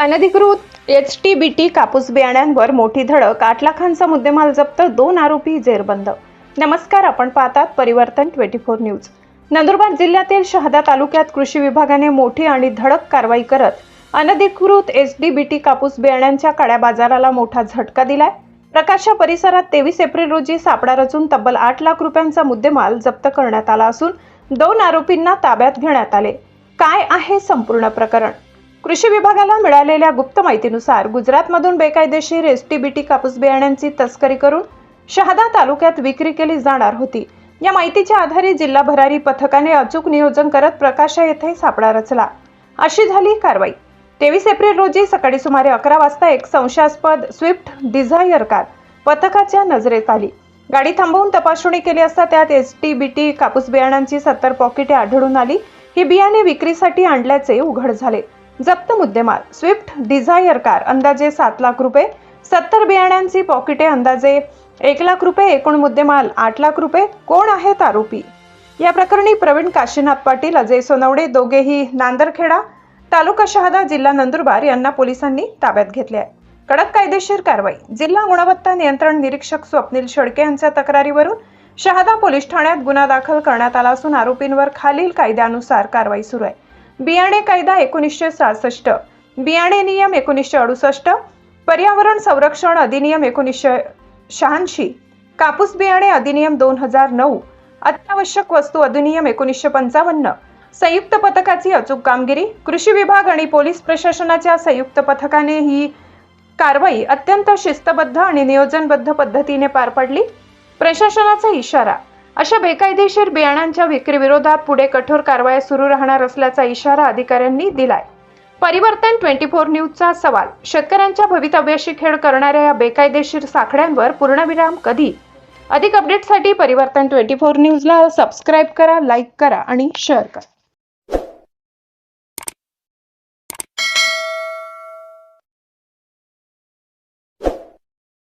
अनधिकृत HTBT कापूस बियाण्यांवर मोठी धडक, 8 लाखांचा मुद्देमाल जप्त, 2 आरोपी जेरबंद. नमस्कार, आपण पाहतात परिवर्तन 24 न्यूज. नंदुरबार जिल्ह्यातील शहादा तालुक्यात कृषी विभागाने मोठी आणि धडक कारवाई करत अनधिकृत HTBT कापूस बियाण्यांच्या काळ्या बाजाराला मोठा झटका दिलाय. प्रकाशा परिसरात 23 एप्रिल रोजी सापळा रचून तब्बल 8 लाख रुपयांचा मुद्देमाल जप्त करण्यात आला असून 2 आरोपींना ताब्यात घेण्यात आले. काय आहे संपूर्ण प्रकरण? कृषी विभागाला मिळालेल्या गुप्त माहितीनुसार गुजरातमधून बेकायदेशीर HTBT कापूस बियाण्यांची तस्करी करून शहादा तालुक्यात विक्री केली जाणार होती. या माहितीच्या आधारे जिल्हा भरारी पथकाने अचूक नियोजन करत प्रकाशा येथे सापळा रचला. अशी झाली कारवाई. 23 एप्रिल रोजी सकाळी सुमारे 11 वाजता एक संशयास्पद स्विफ्ट डिझायर कार पथकाच्या नजरेत आली. गाडी थांबवून तपासणी केली असता त्यात HTBT कापूस बियाण्यांची 70 पॉकेटे आढळून आली. ही बियाणे विक्रीसाठी आणल्याचे उघड झाले. जप्त मुद्देमाल: स्विफ्ट डिझायर कार अंदाजे 7 लाख रुपये, 70 बियाण्यांची पॉकेटे अंदाजे 1 लाख रुपये, एकूण मुद्देमाल 8 लाख रुपये. कोण आहेत आरोपी? या प्रकरणी प्रवीण काशीनाथ पाटील, अजय सोनवडे, दोघेही नांदरखेडा, तालुका शहादा, जिल्हा नंदुरबार यांना पोलिसांनी ताब्यात घेतले आहे. कडक कायदेशीर कारवाई. जिल्हा गुणवत्ता नियंत्रण निरीक्षक स्वप्नील शेळके यांच्या तक्रारीवरून शहादा पोलीस ठाण्यात गुन्हा दाखल करण्यात आला असून आरोपींवर खालील कायद्यानुसार कारवाई सुरू आहे. बियाणे कायदा 1966, बियाणे नियम 1968, पर्यावरण संरक्षण अधिनियम 1986, कापूस बियाणे अधिनियम 2009, अत्यावश्यक वस्तू अधिनियम 1955. संयुक्त पथकाची अचूक कामगिरी. कृषी विभाग आणि पोलीस प्रशासनाच्या संयुक्त पथकाने ही कारवाई अत्यंत शिस्तबद्ध आणि नियोजनबद्ध पद्धतीने पार पाडली. प्रशासनाचा इशारा: अशा बेकायदेशीर बियाण्यांच्या विक्री विरोधात पुढे कठोर कारवाई सुरू राहणार असल्याचा इशारा अधिकाऱ्यांनी दिलाय. परिवर्तन 24 न्यूजचा सवाल: शेतकऱ्यांच्या भवितव्याशी खेळ करणाऱ्या या बेकायदेशीर साखळ्यांवर पूर्णविराम कधी? अधिक अपडेटसाठी परिवर्तन 24 न्यूजला सबस्क्राईब करा, लाईक करा आणि शेअर करा.